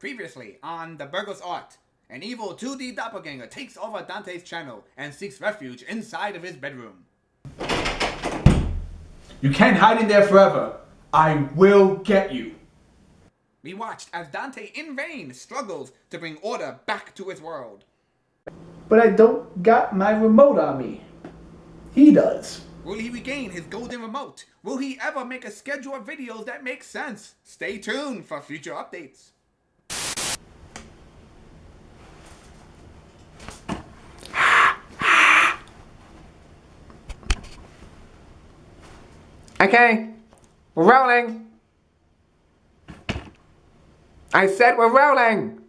Previously on The Burglar's Art, an evil 2D doppelganger takes over Dante's channel and seeks refuge inside of his bedroom. You can't hide in there forever. I will get you. We watched as Dante in vain struggles to bring order back to his world. But I don't got my remote on me. He does. Will he regain his golden remote? Will he ever make a schedule of videos that make sense? Stay tuned for future updates. Okay, we're rolling. I said we're rolling.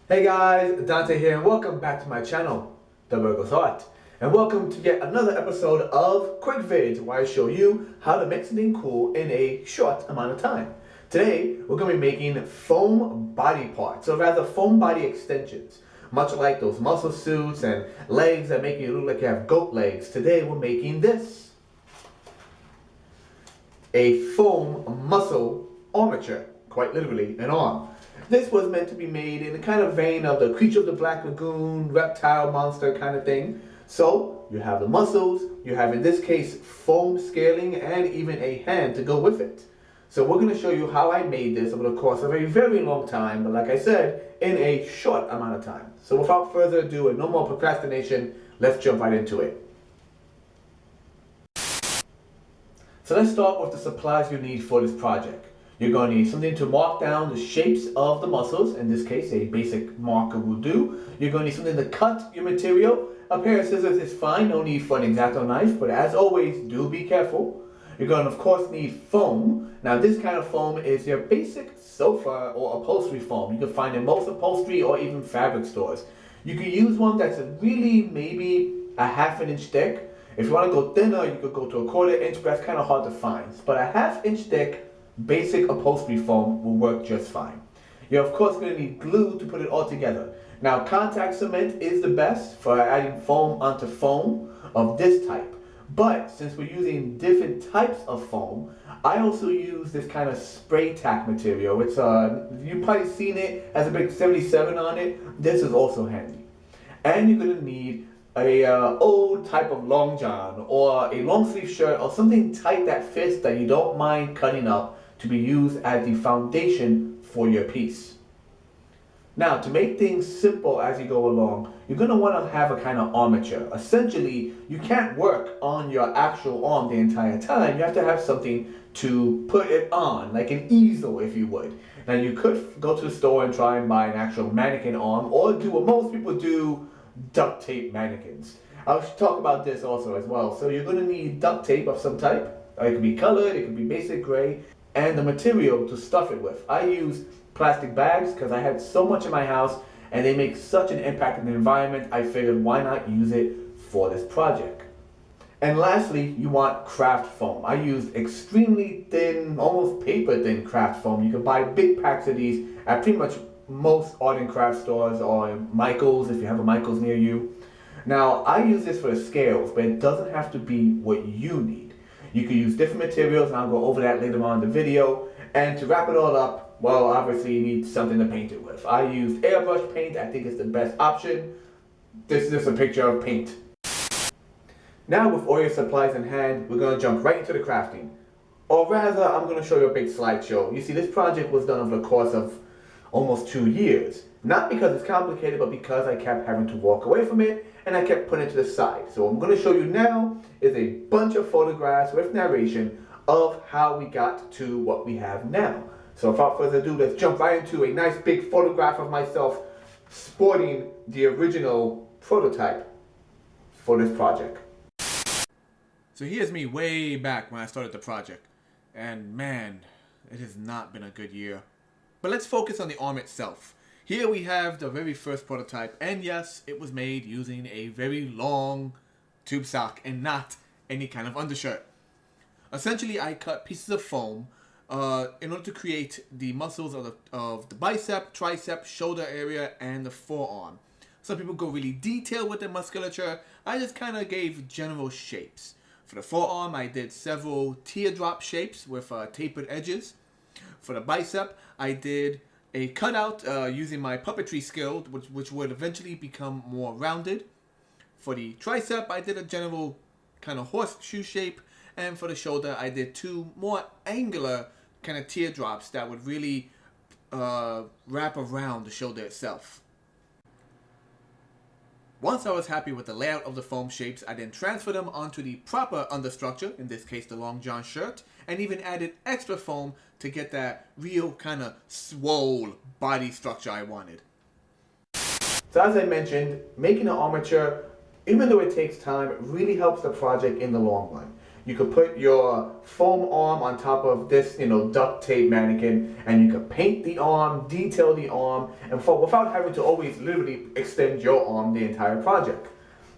Hey guys, Dante here and welcome back to my channel, The Burglar's Art. And welcome to yet another episode of Quick Vids, where I show you how to make something cool in a short amount of time. Today, we're going to be making foam body parts, or rather foam body extensions. Much like those muscle suits and legs that make you look like you have goat legs, today we're making this. A foam muscle armature, quite literally an arm. This was meant to be made in the kind of vein of the Creature of the Black Lagoon, reptile monster kind of thing. So, you have the muscles, you have in this case foam scaling, and even a hand to go with it. So we're going to show you how I made this over the course of a very long time, but like I said, in a short amount of time. So without further ado and no more procrastination, let's jump right into it. So let's start with the supplies you need for this project. You're going to need something to mark down the shapes of the muscles. In this case, a basic marker will do. You're going to need something to cut your material. A pair of scissors is fine, no need for an X-Acto knife, but as always, do be careful. You're going to, of course, need foam. Now, this kind of foam is your basic sofa or upholstery foam. You can find in most upholstery or even fabric stores. You can use one that's really maybe a ½ inch thick. If you want to go thinner, you could go to a 1/4 inch, but that's kind of hard to find. But a ½ inch thick basic upholstery foam will work just fine. You're, of course, going to need glue to put it all together. Now, contact cement is the best for adding foam onto foam of this type. But since we're using different types of foam, I also use this kind of spray tack material. It's you've probably seen it, has a big 77 on it. This is also handy. And you're going to need a old type of long john or a long sleeve shirt or something tight that fits that you don't mind cutting up to be used as the foundation for your piece. Now, to make things simple as you go along, you're going to want to have a kind of armature. Essentially, you can't work on your actual arm the entire time. You have to have something to put it on, like an easel if you would. Now, you could go to the store and try and buy an actual mannequin arm, or do what most people do, duct tape mannequins. I'll talk about this also as well. So you're going to need duct tape of some type. It could be colored, it could be basic gray, and the material to stuff it with. I use plastic bags because I had so much in my house and they make such an impact in the environment. I figured why not use it for this project. And lastly, you want craft foam. I used extremely thin, almost paper thin craft foam. You can buy big packs of these at pretty much most art and craft stores or Michael's if you have a Michael's near you. Now, I use this for the scales, but it doesn't have to be what you need. You can use different materials, and I'll go over that later on in the video. And to wrap it all up, well, obviously you need something to paint it with. I used airbrush paint. I think it's the best option. This is just a picture of paint. Now, with all your supplies in hand, we're going to jump right into the crafting. Or rather, I'm going to show you a big slideshow. You see, this project was done over the course of almost 2 years. Not because it's complicated, but because I kept having to walk away from it and I kept putting it to the side. So what I'm going to show you now is a bunch of photographs with narration of how we got to what we have now. So without further ado, let's jump right into a nice big photograph of myself sporting the original prototype for this project. So here's me way back when I started the project. And man, it has not been a good year. But let's focus on the arm itself. Here we have the very first prototype, and yes, it was made using a very long tube sock and not any kind of undershirt. Essentially, I cut pieces of foam in order to create the muscles of the bicep, tricep, shoulder area, and the forearm. Some people go really detailed with their musculature. I just kind of gave general shapes. For the forearm, I did several teardrop shapes with tapered edges. For the bicep, I did a cutout using my puppetry skill, which would eventually become more rounded. For the tricep, I did a general kind of horseshoe shape. And for the shoulder, I did two more angular kind of teardrops that would really wrap around the shoulder itself. Once I was happy with the layout of the foam shapes, I then transferred them onto the proper understructure, in this case the long john shirt, and even added extra foam to get that real kind of swole body structure I wanted. So as I mentioned, making an armature, even though it takes time, really helps the project in the long run. You could put your foam arm on top of this, duct tape mannequin, and you could paint the arm, detail the arm, and without having to always literally extend your arm the entire project.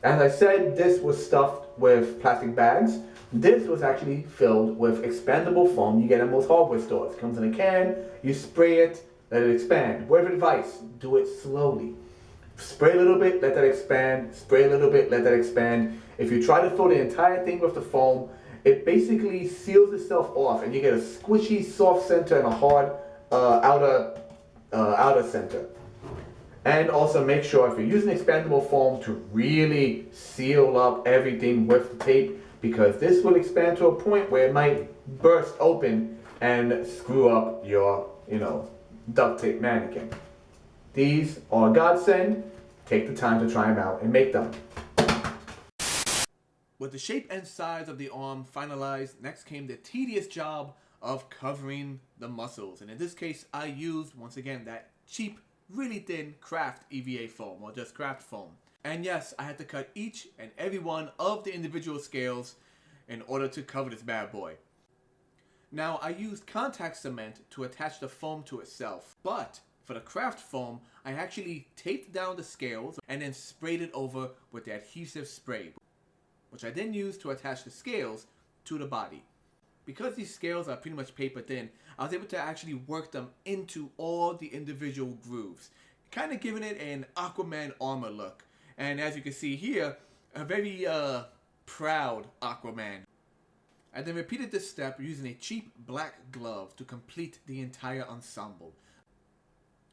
As I said, this was stuffed with plastic bags. This was actually filled with expandable foam you get at most hardware stores. It comes in a can, you spray it, let it expand. Word of advice, do it slowly. Spray a little bit, let that expand, spray a little bit, let that expand. If you try to fill the entire thing with the foam, it basically seals itself off and you get a squishy, soft center and a hard outer center. And also make sure if you're using expandable foam to really seal up everything with the tape, because this will expand to a point where it might burst open and screw up your, duct tape mannequin. These are a godsend. Take the time to try them out and make them. With the shape and size of the arm finalized, next came the tedious job of covering the muscles. And in this case, I used, once again, that cheap, really thin craft EVA foam, or just craft foam. And yes, I had to cut each and every one of the individual scales in order to cover this bad boy. Now, I used contact cement to attach the foam to itself, but for the craft foam, I actually taped down the scales and then sprayed it over with the adhesive spray, which I then used to attach the scales to the body. Because these scales are pretty much paper thin, I was able to actually work them into all the individual grooves, kind of giving it an Aquaman armor look. And as you can see here, a very proud Aquaman. I then repeated this step using a cheap black glove to complete the entire ensemble.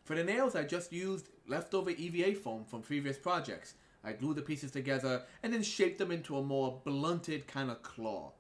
For the nails, I just used leftover EVA foam from previous projects. I glued the pieces together and then shaped them into a more blunted kind of claw.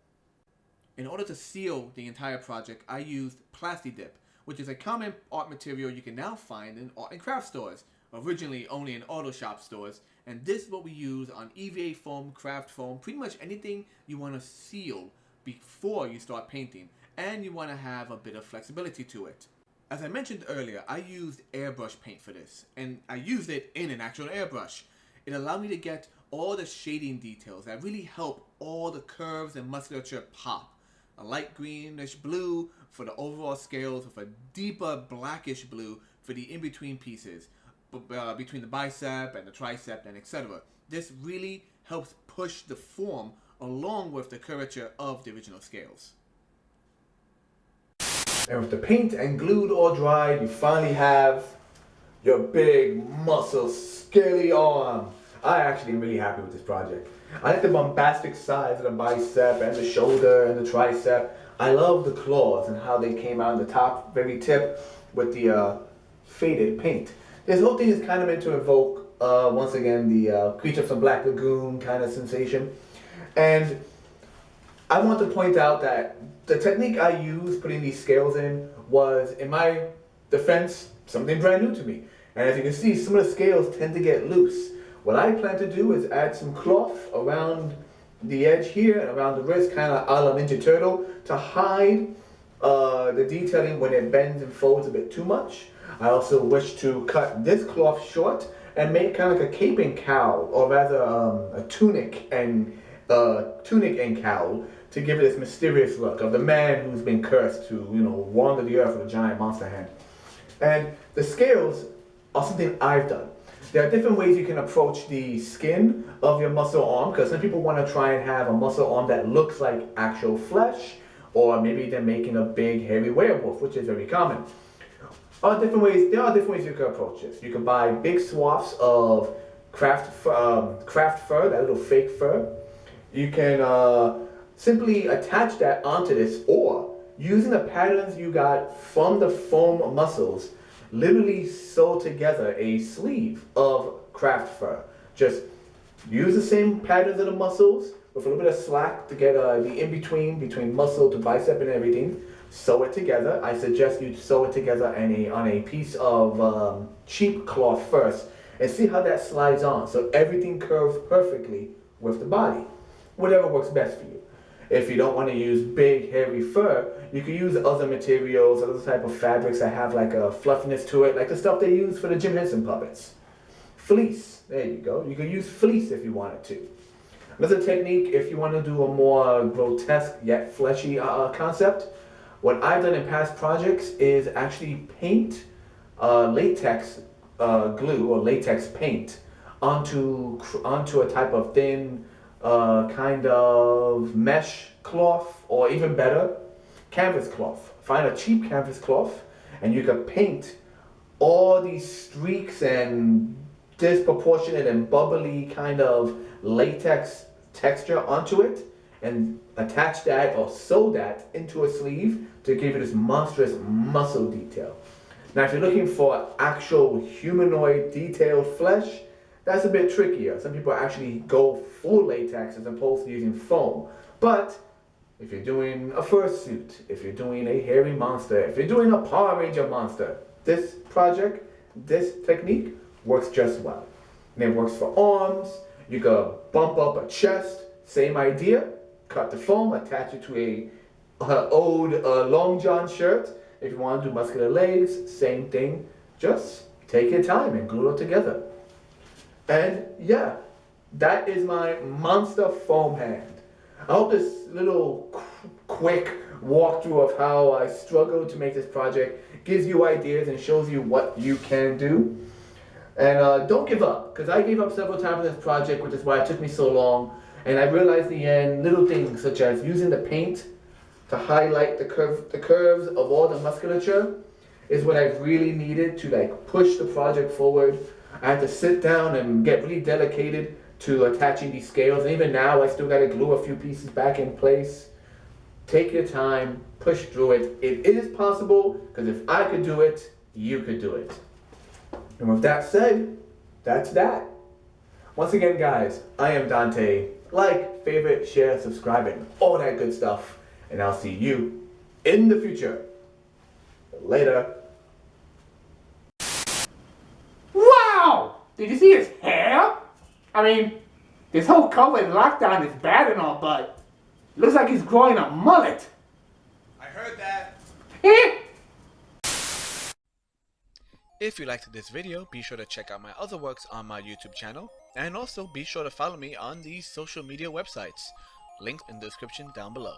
In order to seal the entire project, I used Plasti-Dip, which is a common art material you can now find in art and craft stores, originally only in auto shop stores, and this is what we use on EVA foam, craft foam, pretty much anything you want to seal before you start painting, and you want to have a bit of flexibility to it. As I mentioned earlier, I used airbrush paint for this, and I used it in an actual airbrush. It allowed me to get all the shading details that really help all the curves and musculature pop. A light greenish blue for the overall scales with a deeper blackish blue for the in-between pieces, between the bicep and the tricep and etc. This really helps push the form along with the curvature of the original scales. And with the paint and glued or dried, you finally have your big, muscle, scaly arm. I actually am really happy with this project. I like the bombastic size of the bicep and the shoulder and the tricep. I love the claws and how they came out on the top, very tip, with the faded paint. This whole thing is kind of meant to evoke, once again, the Creature from Black Lagoon kind of sensation. And I want to point out that the technique I used putting these scales in was, in my defense, something brand new to me. And as you can see, some of the scales tend to get loose. What I plan to do is add some cloth around the edge here and around the wrist, kind of a la Ninja Turtle, to hide the detailing when it bends and folds a bit too much. I also wish to cut this cloth short and make kind of like a cape and cowl, or rather a tunic and cowl, to give it this mysterious look of the man who's been cursed to, wander the earth with a giant monster hand. And the scales are something I've done. There are different ways you can approach the skin of your muscle arm, because some people want to try and have a muscle arm that looks like actual flesh, or maybe they're making a big hairy werewolf, which is very common. There are different ways you can approach this. You can buy big swaths of craft fur, that little fake fur. You can simply attach that onto this, or using the patterns you got from the foam muscles, literally sew together a sleeve of craft fur. Just use the same patterns of the muscles with a little bit of slack to get the between muscle to bicep and everything. Sew it together. I suggest you sew it together on a piece of cheap cloth first, and see how that slides on. So everything curves perfectly with the body. Whatever works best for you. If you don't want to use big, hairy fur, you can use other materials, other type of fabrics that have like a fluffiness to it, like the stuff they use for the Jim Henson puppets. Fleece, there you go. You can use fleece if you wanted to. Another technique, if you want to do a more grotesque yet fleshy concept, what I've done in past projects is actually paint latex glue or latex paint onto a type of thin kind of mesh cloth, or even better, canvas cloth. Find a cheap canvas cloth and you can paint all these streaks and disproportionate and bubbly kind of latex texture onto it, and attach that or sew that into a sleeve to give it this monstrous muscle detail. Now if you're looking for actual humanoid detailed flesh, that's a bit trickier. Some people actually go full latex as opposed to using foam. But if you're doing a fursuit, if you're doing a hairy monster, if you're doing a Power Ranger monster, this project, this technique works just well. And it works for arms. You can bump up a chest, same idea. Cut the foam, attach it to a old long john shirt. If you want to do muscular legs, same thing. Just take your time and glue it together. And yeah, that is my monster foam hand. I hope this little quick walkthrough of how I struggled to make this project gives you ideas and shows you what you can do. And don't give up, because I gave up several times in this project, which is why it took me so long. And I realized in the end, little things such as using the paint to highlight the curves of all the musculature is what I really needed to like push the project forward. I had to sit down and get really dedicated to attaching these scales. And even now, I still got to glue a few pieces back in place. Take your time, push through it. It is possible, because if I could do it, you could do it. And with that said, that's that. Once again, guys, I am Dante. Like, favorite, share, subscribe, and all that good stuff. And I'll see you in the future. Later. Wow! Did you see his hair? I mean, this whole COVID lockdown is bad and all, but it looks like he's growing a mullet. I heard that. If you liked this video, be sure to check out my other works on my YouTube channel, and also be sure to follow me on these social media websites. Links in the description down below.